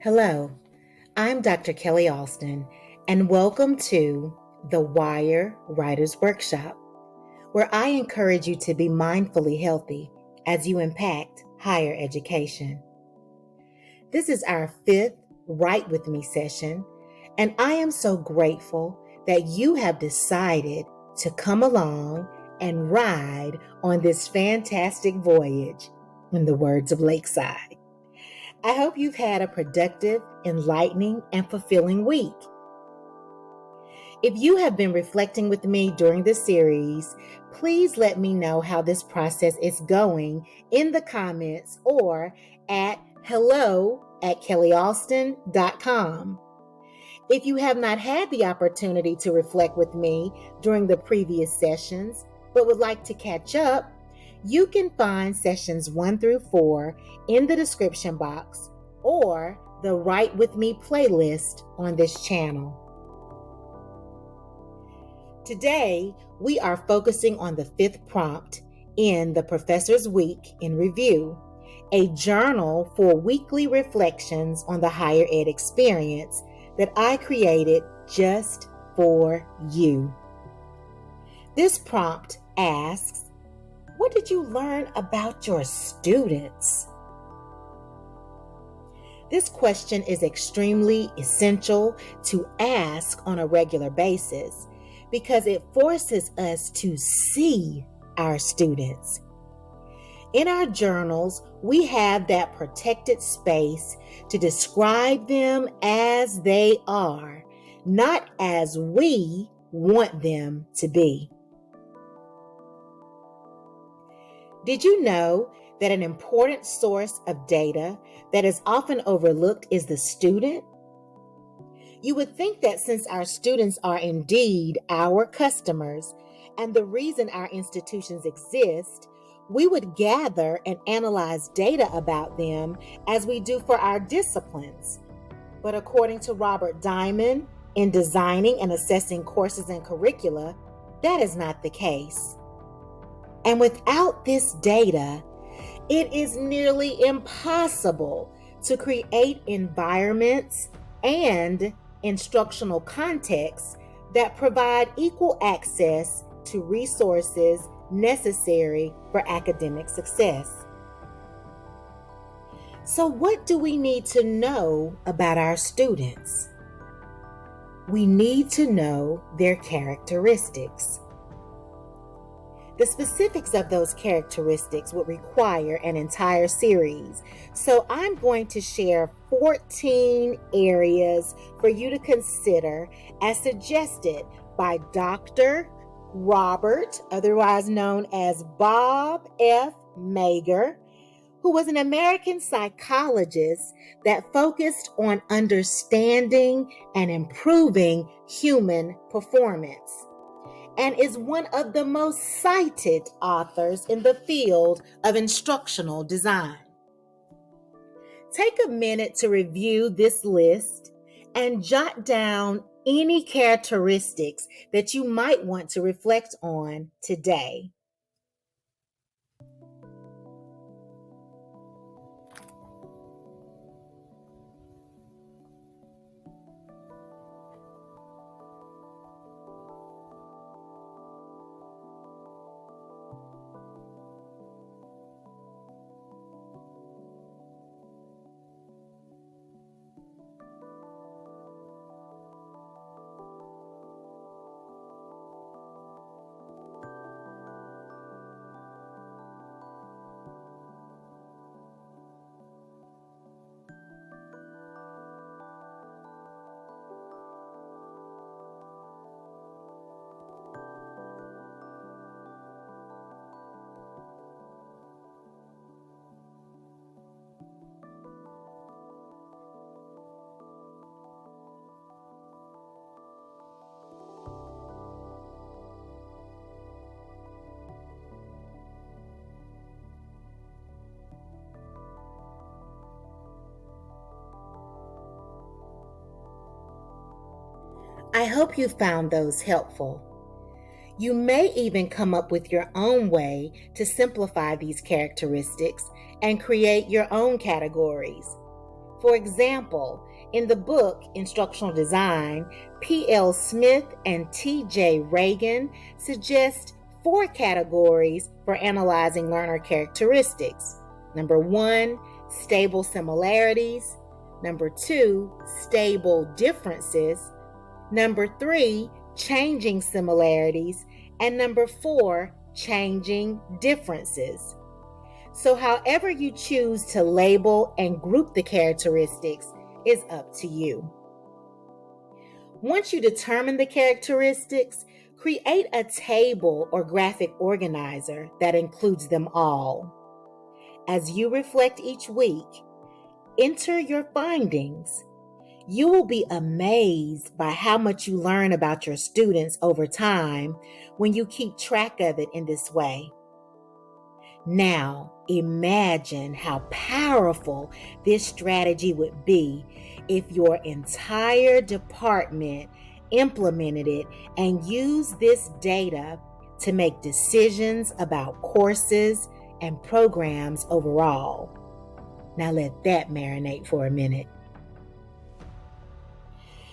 Hello, I'm Dr. Kellie Alston, and welcome to the Wire Writers Workshop, where I encourage you to be mindfully healthy as you impact higher education. This is our fifth Write With Me session, and I am so grateful that you have decided to come along and ride on this fantastic voyage, in the words of Lakeside. I hope you've had a productive, enlightening, and fulfilling week. If you have been reflecting with me during this series, please let me know how this process is going in the comments or at hello@kelliealston.com. If you have not had the opportunity to reflect with me during the previous sessions, but would like to catch up, you can find sessions 1 through 4 in the description box or the Write With Me playlist on this channel. Today, we are focusing on the fifth prompt in the Professor's Week in Review, a journal for weekly reflections on the higher ed experience that I created just for you. This prompt asks, what did you learn about your students? This question is extremely essential to ask on a regular basis because it forces us to see our students. In our journals, we have that protected space to describe them as they are, not as we want them to be. Did you know that an important source of data that is often overlooked is the student? You would think that since our students are indeed our customers and the reason our institutions exist, we would gather and analyze data about them as we do for our disciplines. But according to Robert Diamond, in designing and assessing courses and curricula, that is not the case. And without this data, it is nearly impossible to create environments and instructional contexts that provide equal access to resources necessary for academic success. So, what do we need to know about our students? We need to know their characteristics. The specifics of those characteristics would require an entire series, so I'm going to share 14 areas for you to consider as suggested by Dr. Robert, otherwise known as Bob F. Mager, who was an American psychologist that focused on understanding and improving human performance, and is one of the most cited authors in the field of instructional design. Take a minute to review this list and jot down any characteristics that you might want to reflect on today. I hope you found those helpful. You may even come up with your own way to simplify these characteristics and create your own categories. For example, in the book Instructional Design, P.L. Smith and T.J. Reagan suggest 4 categories for analyzing learner characteristics. Number 1, stable similarities. Number 2, stable differences. Number 3, changing similarities. And number 4, changing differences. So however you choose to label and group the characteristics is up to you. Once you determine the characteristics, create a table or graphic organizer that includes them all. As you reflect each week, enter your findings. You will be amazed by how much you learn about your students over time when you keep track of it in this way. Now, imagine how powerful this strategy would be if your entire department implemented it and used this data to make decisions about courses and programs overall. Now let that marinate for a minute.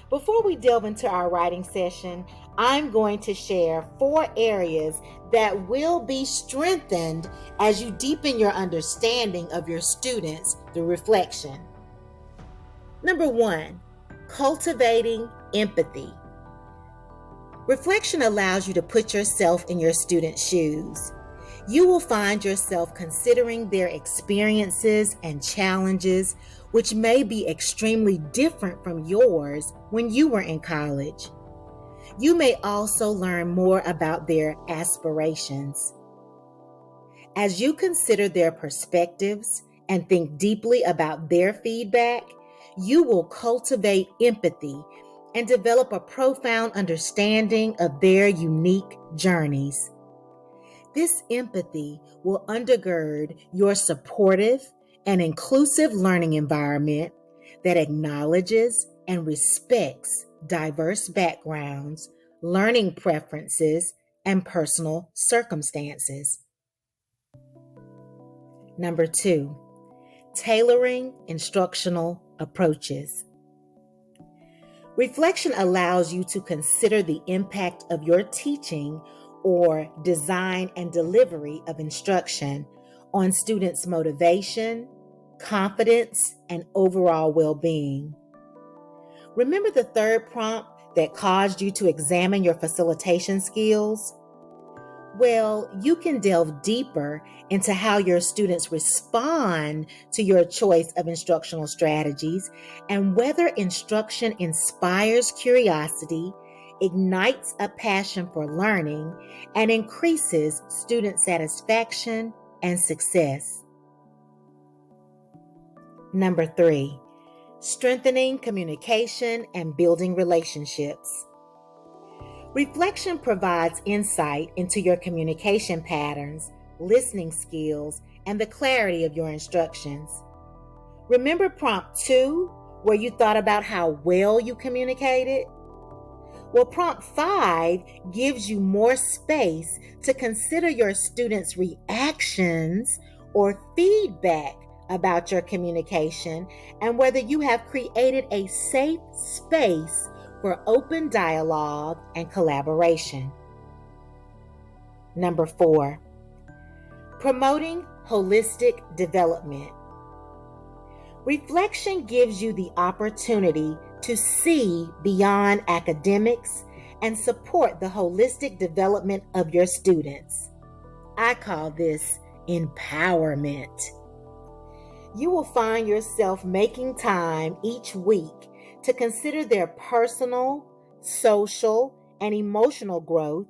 Before we delve into our writing session, I'm going to share 4 areas that will be strengthened as you deepen your understanding of your students through reflection. Number 1, cultivating empathy. Reflection allows you to put yourself in your students' shoes. You will find yourself considering their experiences and challenges, which may be extremely different from yours when you were in college. You may also learn more about their aspirations. As you consider their perspectives and think deeply about their feedback, you will cultivate empathy and develop a profound understanding of their unique journeys. This empathy will undergird your supportive and inclusive learning environment that acknowledges and respects diverse backgrounds, learning preferences, and personal circumstances. Number 2, tailoring instructional approaches. Reflection allows you to consider the impact of your teaching or design and delivery of instruction on students' motivation, confidence, and overall well-being. Remember the 3rd prompt that caused you to examine your facilitation skills? Well, you can delve deeper into how your students respond to your choice of instructional strategies and whether instruction inspires curiosity, ignites a passion for learning, and increases student satisfaction and success. Number 3, strengthening communication and building relationships. Reflection provides insight into your communication patterns, listening skills, and the clarity of your instructions. Remember prompt 2, where you thought about how well you communicated? Well, prompt 5 gives you more space to consider your students' reactions or feedback about your communication and whether you have created a safe space for open dialogue and collaboration. Number 4, promoting holistic development. Reflection gives you the opportunity to see beyond academics and support the holistic development of your students. I call this empowerment. You will find yourself making time each week to consider their personal, social, and emotional growth,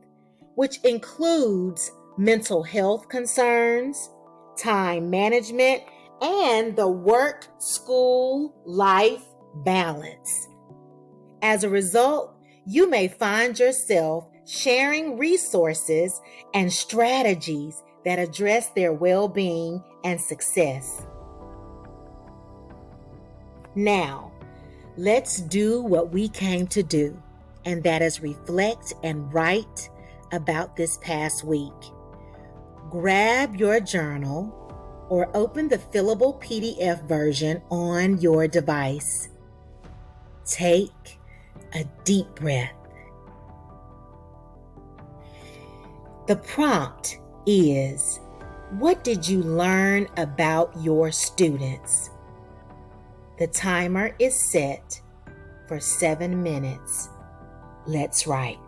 which includes mental health concerns, time management, and the work-school life balance. As a result, you may find yourself sharing resources and strategies that address their well-being and success. Now, let's do what we came to do, and that is reflect and write about this past week. Grab your journal, or open the fillable PDF version on your device. Take a deep breath. The prompt is, what did you learn about your students? The timer is set for 7 minutes. Let's write.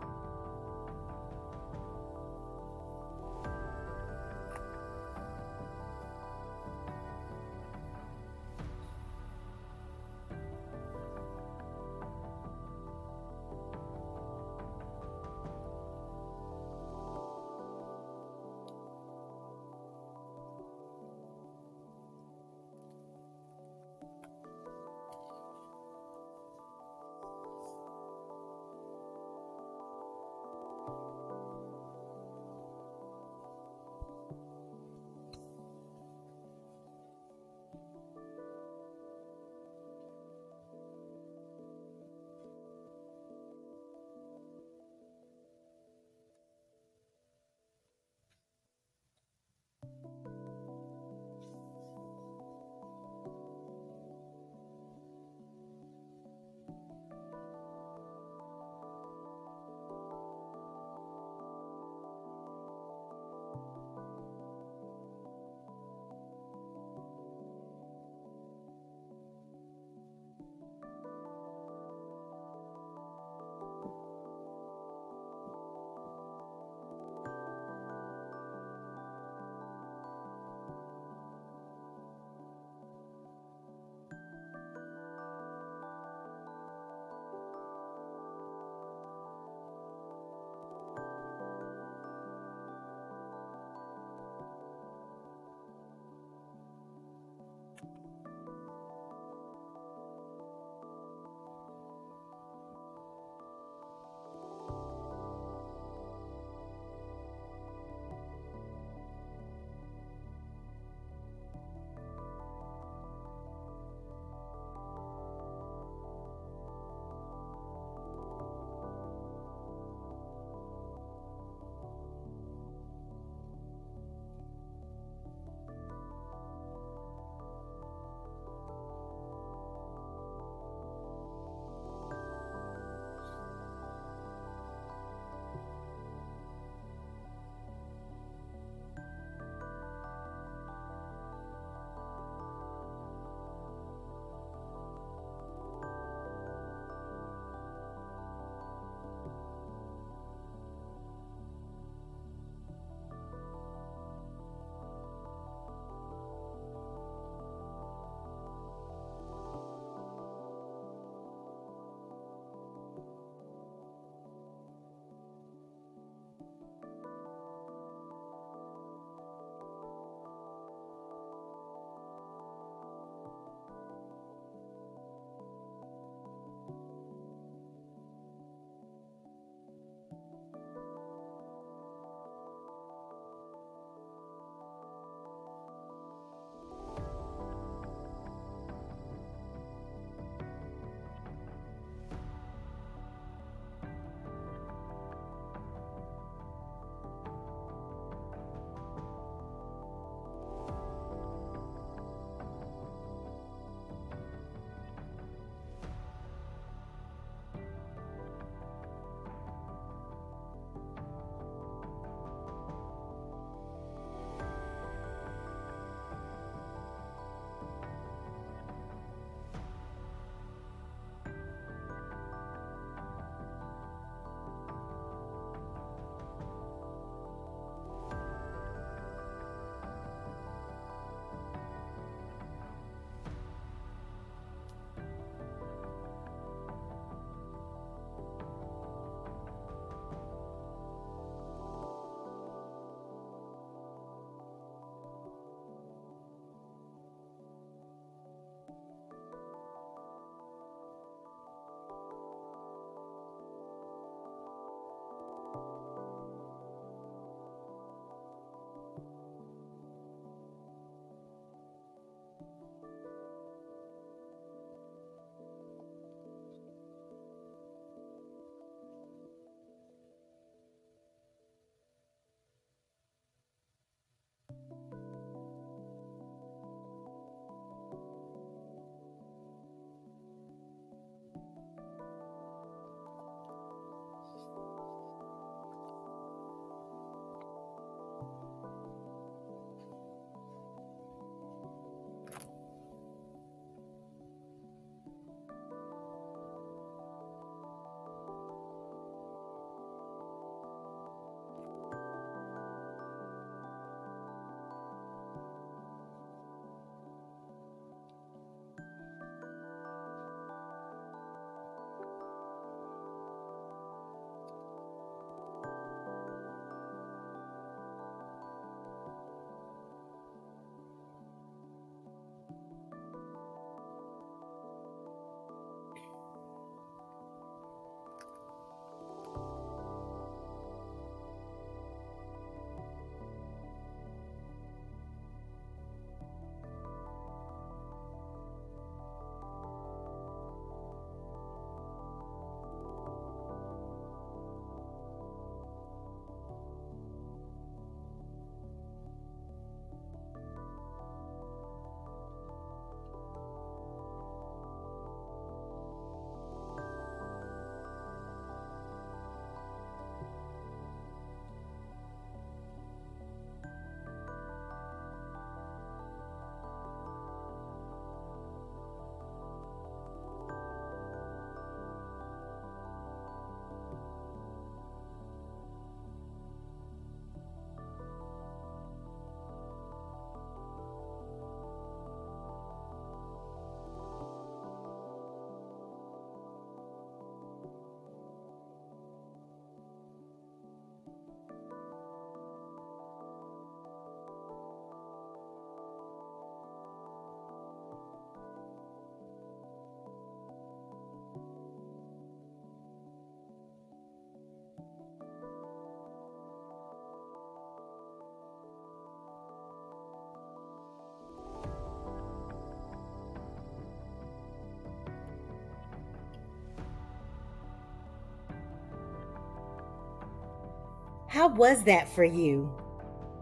How was that for you?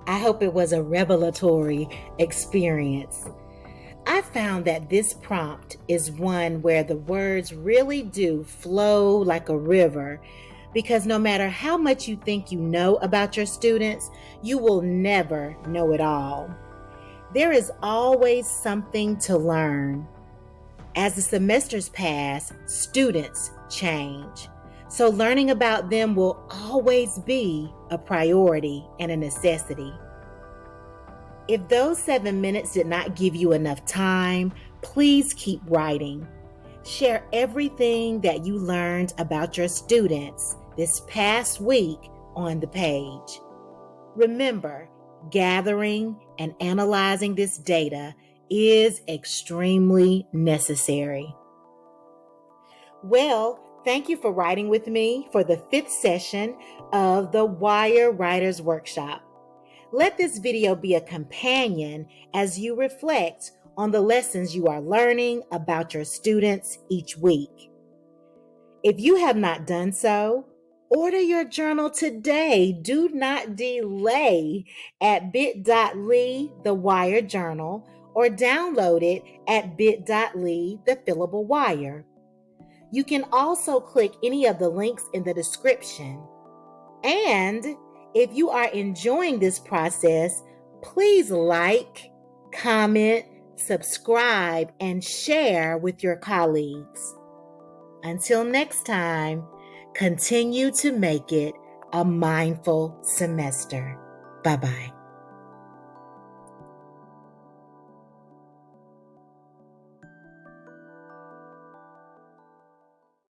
I hope it was a revelatory experience. I found that this prompt is one where the words really do flow like a river, because no matter how much you think you know about your students, you will never know it all. There is always something to learn. As the semesters pass, students change. So learning about them will always be a priority and a necessity. If those 7 minutes did not give you enough time, please keep writing. Share everything that you learned about your students this past week on the page. Remember, gathering and analyzing this data is extremely necessary. Well, thank you for writing with me for the 5th session of the Wire Writers Workshop. Let this video be a companion as you reflect on the lessons you are learning about your students each week. If you have not done so, order your journal today. Do not delay at bit.ly the Wire Journal or download it at bit.ly the Fillable Wire. You can also click any of the links in the description. And if you are enjoying this process, please like, comment, subscribe, and share with your colleagues. Until next time, continue to make it a mindful semester. Bye-bye.